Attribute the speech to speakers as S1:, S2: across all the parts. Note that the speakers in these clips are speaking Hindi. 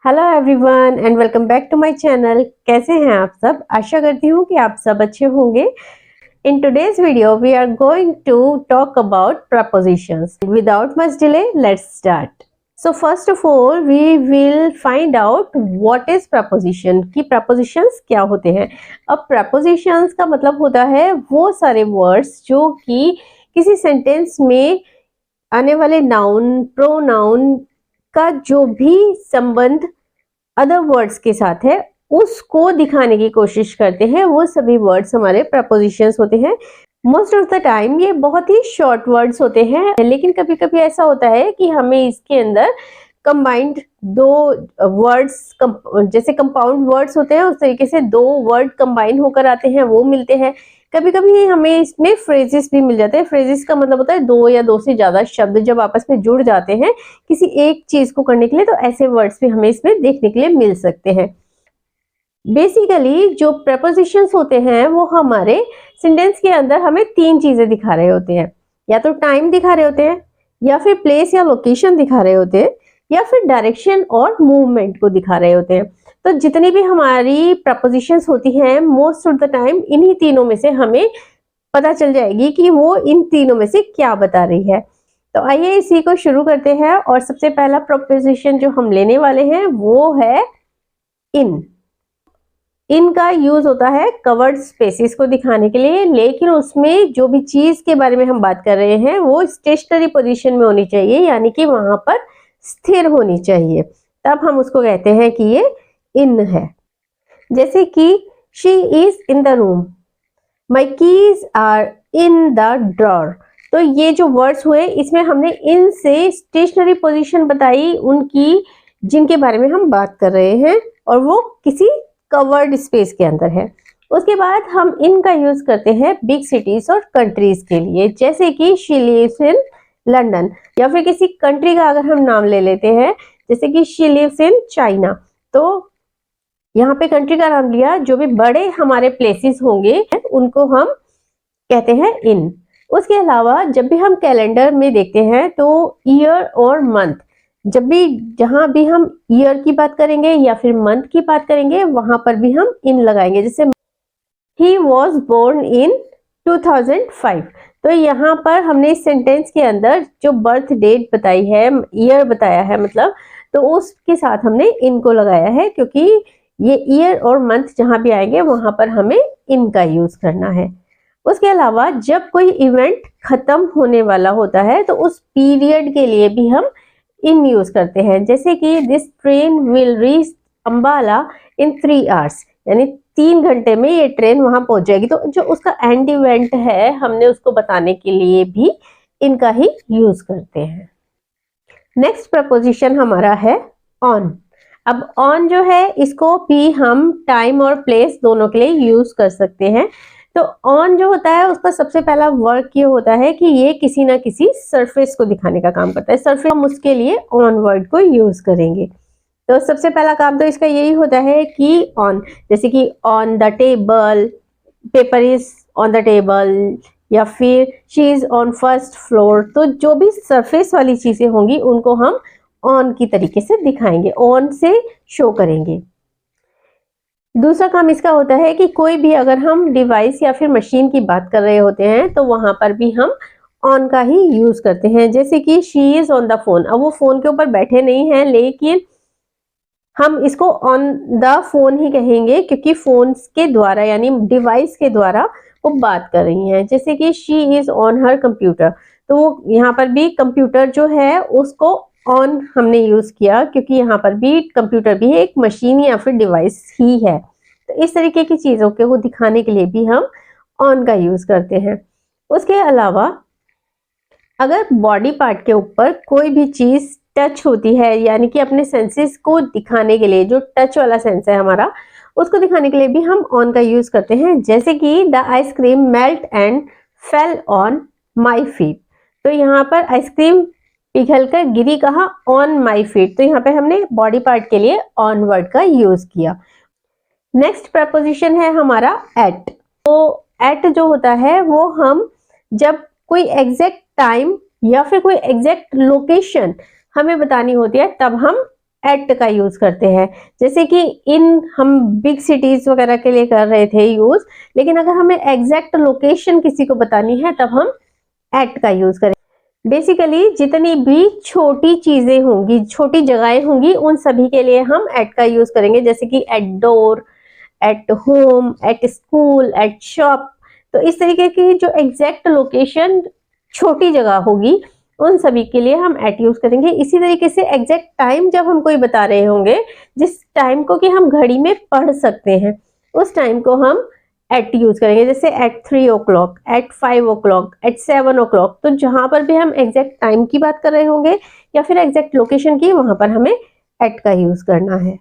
S1: Hello everyone and welcome back to my channel. कैसे हैं आप सब? आशा करती हूँ कि आप सब अच्छे होंगे। In today's video we are going to talk about prepositions. Without much delay let's start. So first of all we will find out what is preposition, कि प्रपोजिशंस क्या होते हैं। अब प्रपोजिशंस का मतलब होता है वो सारे वर्ड्स जो कि किसी सेंटेंस में आने वाले नाउन, प्रोनाउन का जो भी संबंध अदर वर्ड्स के साथ है उसको दिखाने की कोशिश करते हैं। वो सभी वर्ड्स हमारे प्रपोजिशंस होते हैं। मोस्ट ऑफ द टाइम ये बहुत ही शॉर्ट वर्ड्स होते हैं, लेकिन कभी कभी ऐसा होता है कि हमें इसके अंदर कंबाइंड दो वर्ड्स, जैसे कंपाउंड वर्ड्स होते हैं उस तरीके से दो वर्ड कंबाइन होकर आते हैं, वो मिलते हैं। कभी कभी हमें इसमें फ्रेजेस भी मिल जाते हैं। फ्रेजेस का मतलब होता है दो या दो से ज्यादा शब्द जब आपस में जुड़ जाते हैं किसी एक चीज को करने के लिए, तो ऐसे वर्ड्स भी हमें इसमें देखने के लिए मिल सकते हैं। बेसिकली जो प्रपोजिशंस होते हैं वो हमारे सेंटेंस के अंदर हमें तीन चीजें दिखा रहे होते हैं। या तो टाइम दिखा रहे होते हैं, या फिर प्लेस या लोकेशन दिखा रहे होते हैं, या फिर डायरेक्शन और मूवमेंट को दिखा रहे होते हैं। तो जितनी भी हमारी प्रपोजिशंस होती हैं मोस्ट ऑफ द टाइम इन्हीं तीनों में से हमें पता चल जाएगी कि वो इन तीनों में से क्या बता रही है। तो आइए इसी को शुरू करते हैं। और सबसे पहला प्रपोजिशन जो हम लेने वाले हैं वो है इन। इनका यूज होता है कवर्ड स्पेसेस को दिखाने के लिए, लेकिन उसमें जो भी चीज के बारे में हम बात कर रहे हैं वो स्टेशनरी पोजीशन में होनी चाहिए, यानी कि वहां पर स्थिर होनी चाहिए, तब हम उसको कहते हैं कि ये इन है। जैसे कि she is in the room, my keys are in the drawer. तो ये जो वर्ड्स हुए इसमें हमने इन से स्टेशनरी पोजीशन बताई उनकी जिनके बारे में हम बात कर रहे हैं, और वो किसी कवर्ड स्पेस के अंदर है। उसके बाद हम इनका यूज करते हैं बिग सिटीज और कंट्रीज के लिए, जैसे कि शी लिव्स इन लंदन, या फिर किसी कंट्री का अगर हम नाम ले लेते हैं जैसे कि शी लिव्स इन चाइना, तो यहाँ पे कंट्री का नाम लिया। जो भी बड़े हमारे प्लेसेस होंगे उनको हम कहते हैं इन। उसके अलावा जब भी हम कैलेंडर में देखते हैं तो ईयर और मंथ, जब भी जहां भी हम ईयर की बात करेंगे या फिर मंथ की बात करेंगे वहां पर भी हम इन लगाएंगे। जैसे ही वॉज बोर्न इन 2005, तो यहाँ पर हमने इस सेंटेंस के अंदर जो बर्थ डेट बताई है, ईयर बताया है मतलब, तो उसके साथ हमने इनको लगाया है, क्योंकि ये ईयर और मंथ जहां भी आएंगे वहां पर हमें इनका यूज करना है। उसके अलावा जब कोई इवेंट खत्म होने वाला होता है तो उस पीरियड के लिए भी हम इन यूज करते हैं। जैसे कि this train will reach Ambala in 3 hours, यानी 3 घंटे में ये ट्रेन वहां पहुंच जाएगी। तो जो उसका एंड इवेंट है हमने उसको बताने के लिए भी इनका ही यूज करते हैं। नेक्स्ट प्रपोजिशन हमारा है ऑन। अब ऑन जो है इसको भी हम टाइम और प्लेस दोनों के लिए यूज कर सकते हैं। तो ऑन जो होता है उसका सबसे पहला वर्क ये होता है कि ये किसी ना किसी सरफेस को दिखाने का काम करता है। सरफेस, हम उसके लिए ऑन वर्ड को यूज करेंगे। तो सबसे पहला काम तो इसका यही होता है कि ऑन, जैसे कि on the table, paper is on the table, या फिर she is on first floor. तो जो भी सरफेस वाली चीजें होंगी उनको हम ऑन की तरीके से दिखाएंगे, ऑन से शो करेंगे। दूसरा काम इसका होता है कि कोई भी अगर हम डिवाइस या फिर मशीन की बात कर रहे होते हैं तो वहां पर भी हम ऑन का ही यूज करते हैं। जैसे कि she is on the phone, अब वो फोन के ऊपर बैठे नहीं हैं, लेकिन हम इसको ऑन द फोन ही कहेंगे, क्योंकि फोन के द्वारा यानी डिवाइस के द्वारा वो बात कर रही हैं। जैसे कि she is on her computer, तो वो यहाँ पर भी कंप्यूटर जो है उसको ऑन हमने यूज किया, क्योंकि यहाँ पर भी कंप्यूटर भी एक मशीन या फिर डिवाइस ही है। तो इस तरीके की चीजों को दिखाने के लिए भी हम ऑन का यूज करते हैं। उसके अलावा अगर बॉडी पार्ट के ऊपर कोई भी चीज टच होती है, यानी कि अपने सेंसेस को दिखाने के लिए, जो टच वाला सेंस है हमारा उसको दिखाने के लिए भी हम ऑन का यूज करते हैं। जैसे कि the ice cream melt and fell on my feet, तो यहाँ पर आइसक्रीम पिघलकर गिरी कहाँ, ऑन माई फीट। तो यहाँ पे हमने बॉडी पार्ट के लिए ऑन वर्ड का यूज किया। नेक्स्ट प्रपोजिशन है हमारा एट। तो एट जो होता है वो हम जब कोई एग्जैक्ट टाइम या फिर कोई एग्जैक्ट लोकेशन हमें बतानी होती है तब हम एट का यूज करते हैं। जैसे कि इन हम बिग सिटीज वगैरह के लिए कर रहे थे यूज, लेकिन अगर हमें एग्जैक्ट लोकेशन किसी को बतानी है तब हम एट का यूज करें। बेसिकली जितनी भी छोटी चीजें होंगी, छोटी जगहें होंगी, उन सभी के लिए हम एट का यूज करेंगे। जैसे कि at door, at home, at school, at shop. तो इस तरीके की जो एग्जैक्ट लोकेशन छोटी जगह होगी उन सभी के लिए हम एट यूज करेंगे। इसी तरीके से एग्जैक्ट टाइम जब हम कोई बता रहे होंगे, जिस टाइम को कि हम घड़ी में पढ़ सकते हैं, उस टाइम को हम एट यूज करेंगे। जैसे eight 3 o'clock, eight 5 o'clock, eight 7 o'clock। तो जहां पर भी हम एग्जैक्ट टाइम की बात कर रहे होंगे या फिर एग्जैक्ट लोकेशन की, वहां पर हमें एट का यूज करना है।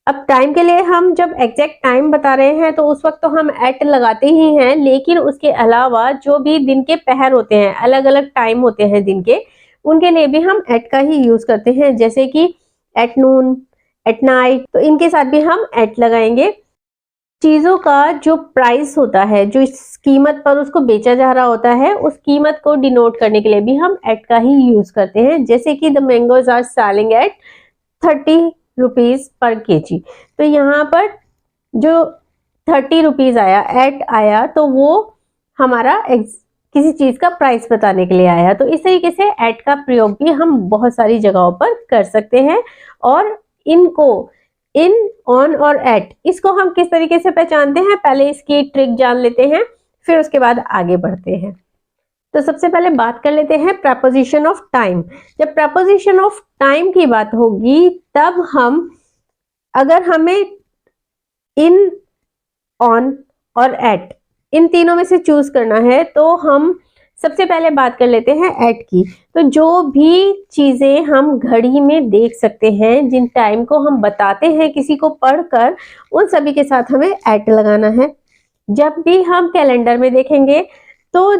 S1: अब टाइम के लिए हम जब एग्जैक्ट टाइम बता रहे हैं तो उस वक्त तो हम एट लगाते ही हैं, लेकिन उसके अलावा जो भी दिन के पहर होते हैं, अलग अलग टाइम होते हैं दिन के, उनके लिए भी हम एट का ही यूज करते हैं। जैसे कि एट नून, एट नाइट, तो इनके साथ भी हम एट लगाएंगे। चीजों का जो प्राइस होता है, जो इस कीमत पर उसको बेचा जा रहा होता है, उस कीमत को डिनोट करने के लिए भी हम एट का ही यूज करते हैं। जैसे कि the mangoes are selling at 30 rupees per kg. तो यहाँ पर जो 30 रुपीज आया, एट आया, तो वो हमारा किसी चीज का प्राइस बताने के लिए आया। तो इस तरीके से एट का प्रयोग भी हम बहुत सारी जगहों पर कर सकते हैं। और इनको इन, ऑन और एट, इसको हम किस तरीके से पहचानते हैं, पहले इसकी ट्रिक जान लेते हैं, फिर उसके बाद आगे बढ़ते हैं। तो सबसे पहले बात कर लेते हैं प्रपोजिशन ऑफ टाइम। जब प्रपोजिशन ऑफ टाइम की बात होगी तब हम, अगर हमें इन, ऑन और एट, इन तीनों में से चूज करना है, तो हम सबसे पहले बात कर लेते हैं एट की। तो जो भी चीजें हम घड़ी में देख सकते हैं, जिन टाइम को हम बताते हैं किसी को पढ़कर, उन सभी के साथ हमें एट लगाना है। जब भी हम कैलेंडर में देखेंगे तो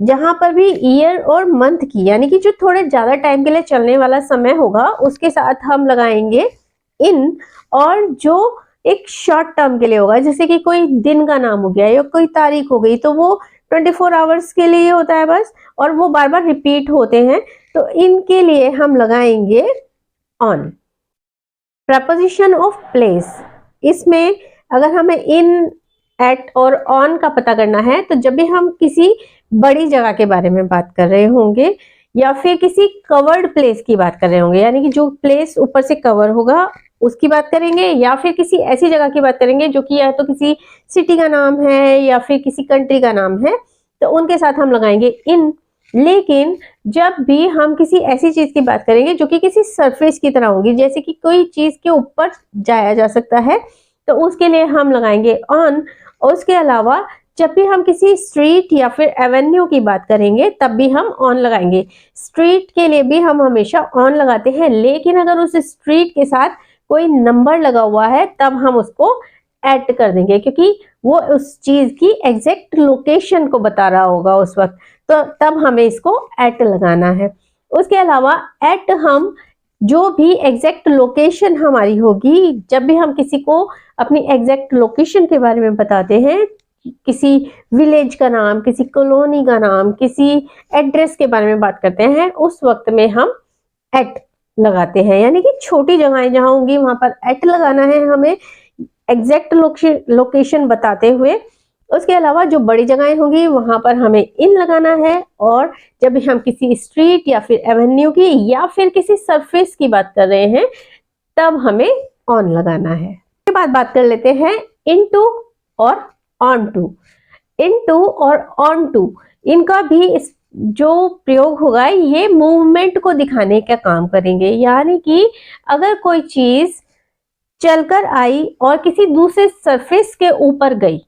S1: जहां पर भी ईयर और मंथ की, यानी कि जो थोड़े ज्यादा टाइम के लिए चलने वाला समय होगा, उसके साथ हम लगाएंगे इन। और जो एक शॉर्ट टर्म के लिए होगा, जैसे कि कोई दिन का नाम हो गया या कोई तारीख हो गई, तो वो 24 आवर्स के लिए होता है बस, और वो बार बार रिपीट होते हैं, तो इनके लिए हम लगाएंगे ऑन। प्रपोजिशन ऑफ प्लेस, इसमें अगर हमें इन, एट और ऑन का पता करना है, तो जब भी हम किसी बड़ी जगह के बारे में बात कर रहे होंगे या फिर किसी कवर्ड प्लेस की बात कर रहे होंगे, यानी कि जो प्लेस ऊपर से कवर होगा उसकी बात करेंगे, या फिर किसी ऐसी जगह की बात करेंगे जो कि या तो किसी सिटी का नाम है या फिर किसी कंट्री का नाम है, तो उनके साथ हम लगाएंगे इन। लेकिन जब भी हम किसी ऐसी चीज की बात करेंगे जो कि किसी सरफेस की तरह होगी, जैसे कि कोई चीज के ऊपर जाया जा सकता है, तो उसके लिए हम लगाएंगे ऑन। और उसके अलावा जब भी हम किसी स्ट्रीट या फिर एवेन्यू की बात करेंगे तब भी हम ऑन लगाएंगे। स्ट्रीट के लिए भी हम हमेशा ऑन लगाते हैं, लेकिन अगर उस स्ट्रीट के साथ कोई नंबर लगा हुआ है तब हम उसको एट कर देंगे, क्योंकि वो उस चीज की एग्जैक्ट लोकेशन को बता रहा होगा उस वक्त, तो तब हमें इसको एट लगाना है। उसके अलावा एट हम जो भी एग्जैक्ट लोकेशन हमारी होगी, जब भी हम किसी को अपनी एग्जैक्ट लोकेशन के बारे में बताते हैं, किसी विलेज का नाम, किसी कॉलोनी का नाम, किसी एड्रेस के बारे में बात करते हैं, उस वक्त में हम एट लगाते हैं। यानी कि छोटी जगहें जहां होंगी वहां पर एट लगाना है हमें, एग्जैक्ट लोकेशन बताते हुए। उसके अलावा जो बड़ी जगहें होंगी वहां पर हमें इन लगाना है। और जब भी हम किसी स्ट्रीट या फिर एवेन्यू की या फिर किसी सरफेस की बात कर रहे हैं तब हमें ऑन लगाना है। इसके बाद बात कर लेते हैं इनटू और ऑन टू। इनटू और ऑन टू, इनका भी जो प्रयोग होगा ये मूवमेंट को दिखाने का काम करेंगे। यानी कि अगर कोई चीज चलकर आई और किसी दूसरे सरफेस के ऊपर गई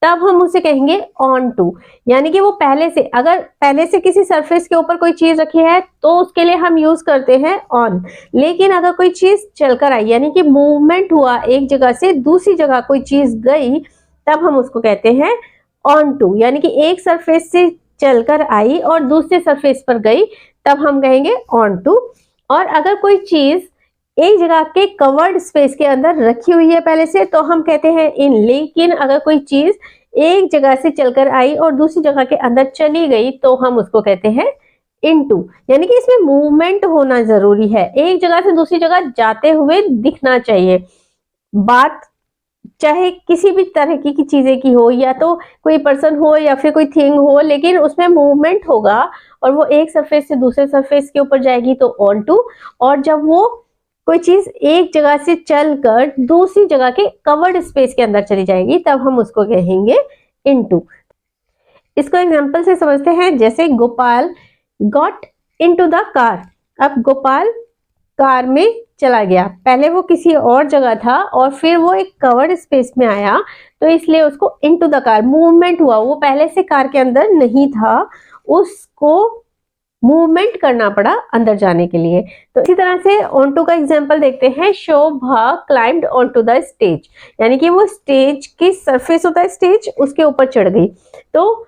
S1: तब हम उसे कहेंगे ऑन टू। यानी कि वो पहले से, अगर पहले से किसी सरफेस के ऊपर कोई चीज रखी है तो उसके लिए हम यूज करते हैं ऑन। लेकिन अगर कोई चीज चलकर आई, यानी कि मूवमेंट हुआ, एक जगह से दूसरी जगह कोई चीज गई, तब हम उसको कहते हैं ऑन टू। यानी कि एक सरफेस से चलकर आई और दूसरे सरफेस पर गई तब हम कहेंगे ऑन टू। और अगर कोई चीज एक जगह के कवर्ड स्पेस के अंदर रखी हुई है पहले से तो हम कहते हैं इन। लेकिन अगर कोई चीज एक जगह से चलकर आई और दूसरी जगह के अंदर चली गई तो हम उसको कहते हैं इनटू, यानी कि इसमें मूवमेंट होना जरूरी है, एक जगह से दूसरी जगह जाते हुए दिखना चाहिए। बात चाहे किसी भी तरह की चीजें की हो, या तो कोई पर्सन हो या फिर कोई थिंग हो, लेकिन उसमें मूवमेंट होगा और वो एक सरफेस से दूसरे सरफेस के ऊपर जाएगी तो ऑन टू, और जब वो कोई चीज एक जगह से चलकर दूसरी जगह के कवर्ड स्पेस के अंदर चली जाएगी तब हम उसको कहेंगे इनटू। इसको एग्जांपल से समझते हैं, जैसे Gopal got into the car. अब गोपाल कार में चला गया, पहले वो किसी और जगह था और फिर वो एक कवर्ड स्पेस में आया, तो इसलिए उसको इनटू द कार मूवमेंट हुआ। वो पहले से कार के अंदर नहीं था, उसको मूवमेंट करना पड़ा अंदर जाने के लिए। तो इसी तरह से ऑन टू का एग्जांपल देखते हैं। Shobha climbed on to the stage, यानी कि वो स्टेज की सरफेस होता है स्टेज, उसके ऊपर चढ़ गई, तो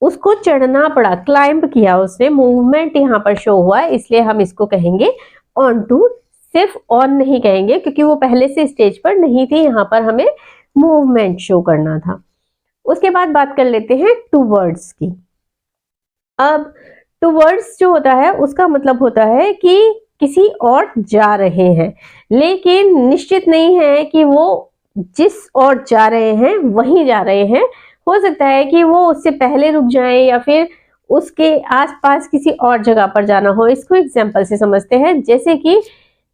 S1: उसको चढ़ना पड़ा, क्लाइंब किया उसने, मूवमेंट यहाँ पर शो हुआ, इसलिए हम इसको कहेंगे ऑन टू। सिर्फ ऑन नहीं कहेंगे क्योंकि वो पहले से स्टेज पर नहीं थी, यहाँ पर हमें मूवमेंट शो करना था। उसके बाद बात कर लेते हैं टूवर्ड्स की। अब टूवर्ड्स जो होता है उसका मतलब होता है कि किसी और जा रहे हैं, लेकिन निश्चित नहीं है कि वो जिस और जा रहे हैं वहीं जा रहे हैं। हो सकता है कि वो उससे पहले रुक जाए या फिर उसके आसपास किसी और जगह पर जाना हो। इसको एग्जांपल से समझते हैं, जैसे कि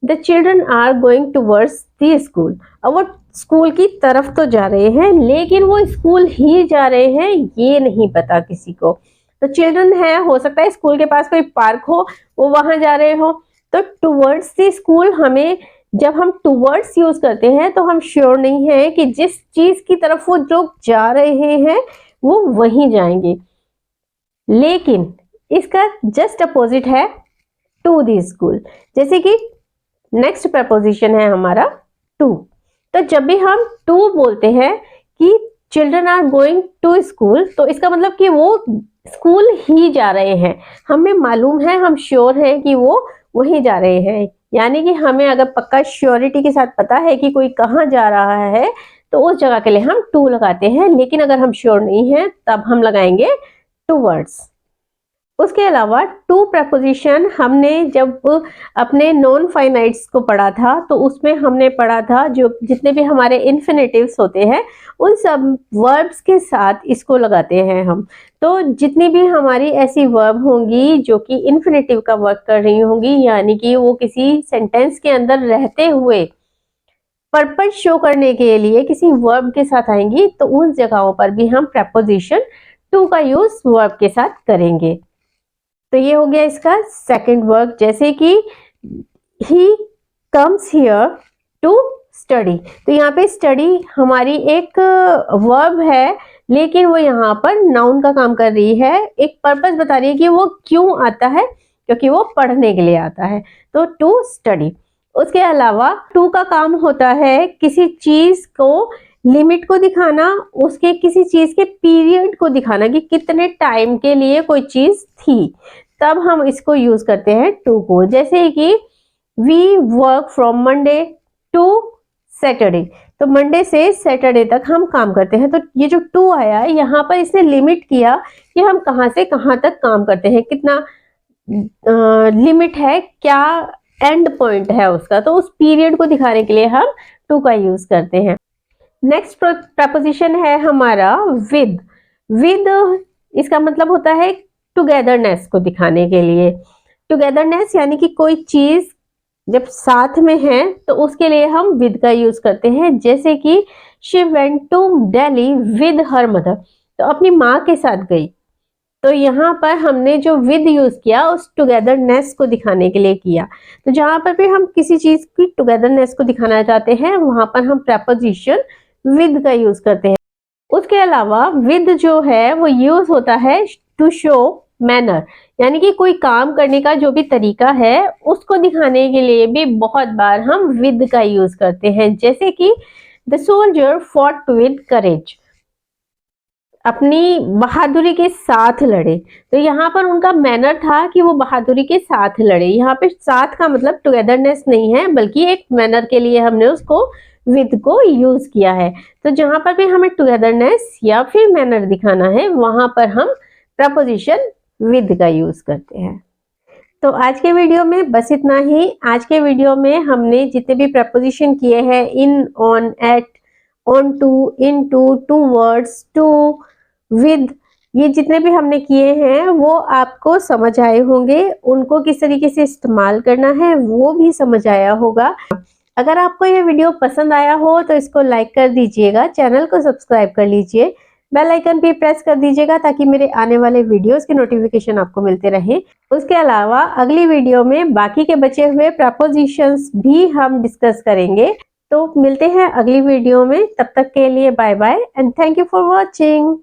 S1: the children are going towards the school. अब वो स्कूल की तरफ तो जा रहे हैं, लेकिन वो स्कूल ही जा रहे हैं ये नहीं पता किसी को। तो चिल्ड्रन है, हो सकता है स्कूल के पास कोई पार्क हो, वो वहां जा रहे हो। तो टूवर्ड्स द स्कूल, हमें जब हम टूवर्ड्स यूज करते हैं तो हम श्योर नहीं है कि जिस चीज की तरफ वो लोग जा रहे हैं वो वहीं जाएंगे, लेकिन इसका जस्ट अपोजिट है टू द स्कूल। जैसे कि नेक्स्ट प्रपोजिशन है हमारा टू। तो जब भी हम टू बोलते हैं कि children are going to school, तो इसका मतलब कि वो स्कूल ही जा रहे हैं, हमें मालूम है, हम श्योर हैं कि वो वहीं जा रहे हैं। यानी कि हमें अगर पक्का श्योरिटी के साथ पता है कि कोई कहाँ जा रहा है तो उस जगह के लिए हम टू लगाते हैं, लेकिन अगर हम श्योर नहीं है तब हम लगाएंगे टूवर्ड्स। उसके अलावा टू प्रपोजिशन हमने जब अपने नॉन फाइनाइट्स को पढ़ा था तो उसमें हमने पढ़ा था जो जितने भी हमारे इन्फिनेटिव्स होते हैं उन सब वर्ब्स के साथ इसको लगाते हैं हम। तो जितनी भी हमारी ऐसी वर्ब होंगी जो कि इन्फिनेटिव का वर्क कर रही होंगी, यानी कि वो किसी सेंटेंस के अंदर रहते हुए पर्पस शो करने के लिए किसी वर्ब के साथ आएंगी, तो उन जगहों पर भी हम प्रपोजिशन टू का यूज वर्ब के साथ करेंगे। तो ये हो गया इसका सेकंड वर्ब, जैसे कि he comes here to study. तो यहाँ पे स्टडी हमारी एक वर्ब है, लेकिन वो यहाँ पर नाउन का काम कर रही है, एक पर्पस बता रही है कि वो क्यों आता है, क्योंकि वो पढ़ने के लिए आता है। तो टू स्टडी। उसके अलावा टू का काम होता है किसी चीज को लिमिट को दिखाना, उसके किसी चीज के पीरियड को दिखाना कि कितने टाइम के लिए कोई चीज थी, तब हम इसको यूज करते हैं टू को। जैसे कि we work from Monday to Saturday, तो मंडे से सैटरडे तक हम काम करते हैं। तो ये जो टू आया यहाँ पर इसने लिमिट किया कि हम कहाँ से कहाँ तक काम करते हैं, कितना लिमिट है, क्या एंड पॉइंट है उसका, तो उस पीरियड को दिखाने के लिए हम टू का यूज करते हैं। नेक्स्ट प्रपोजिशन है हमारा विद। विद इसका मतलब होता है टुगेदरनेस को दिखाने के लिए। टुगेदरनेस यानी कि कोई चीज जब साथ में है तो उसके लिए हम विद का यूज करते हैं। जैसे कि she went to Delhi with her mother, तो अपनी माँ के साथ गई। तो यहाँ पर हमने जो विद यूज किया उस टुगेदरनेस को दिखाने के लिए किया। तो जहां पर भी हम किसी चीज की टुगेदरनेस को दिखाना चाहते हैं वहां पर हम प्रपोजिशन विद का यूज करते हैं। उसके अलावा विद जो है वो यूज होता है टू शो मैनर, यानी कि कोई काम करने का जो भी तरीका है उसको दिखाने के लिए भी बहुत बार हम विद का यूज करते हैं। जैसे कि the soldier fought with courage, अपनी बहादुरी के साथ लड़े। तो यहाँ पर उनका मैनर था कि वो बहादुरी के साथ लड़े। यहाँ पे साथ का मतलब टुगेदरनेस नहीं है, बल्कि एक मैनर के लिए हमने उसको विद को यूज किया है। तो जहां पर भी हमें टुगेदरनेस या फिर मैनर दिखाना है वहां पर हम प्रपोजिशन विद का यूज करते हैं। तो आज के वीडियो में बस इतना ही। आज के वीडियो में हमने जितने भी प्रपोजिशन किए हैं, in, on, at, on to, in two words, to, with, ये जितने भी हमने किए हैं वो आपको समझ आए होंगे। उनको किस तरीके से इस्तेमाल करना है वो भी समझ आया होगा। अगर आपको ये वीडियो पसंद आया हो तो इसको लाइक कर दीजिएगा, चैनल को सब्सक्राइब कर लीजिए, बेल आइकन पे प्रेस कर दीजिएगा ताकि मेरे आने वाले वीडियोस के नोटिफिकेशन आपको मिलते रहे। उसके अलावा अगली वीडियो में बाकी के बचे हुए प्रपोजिशंस भी हम डिस्कस करेंगे। तो मिलते हैं अगली वीडियो में, तब तक के लिए bye bye and thank you for watching.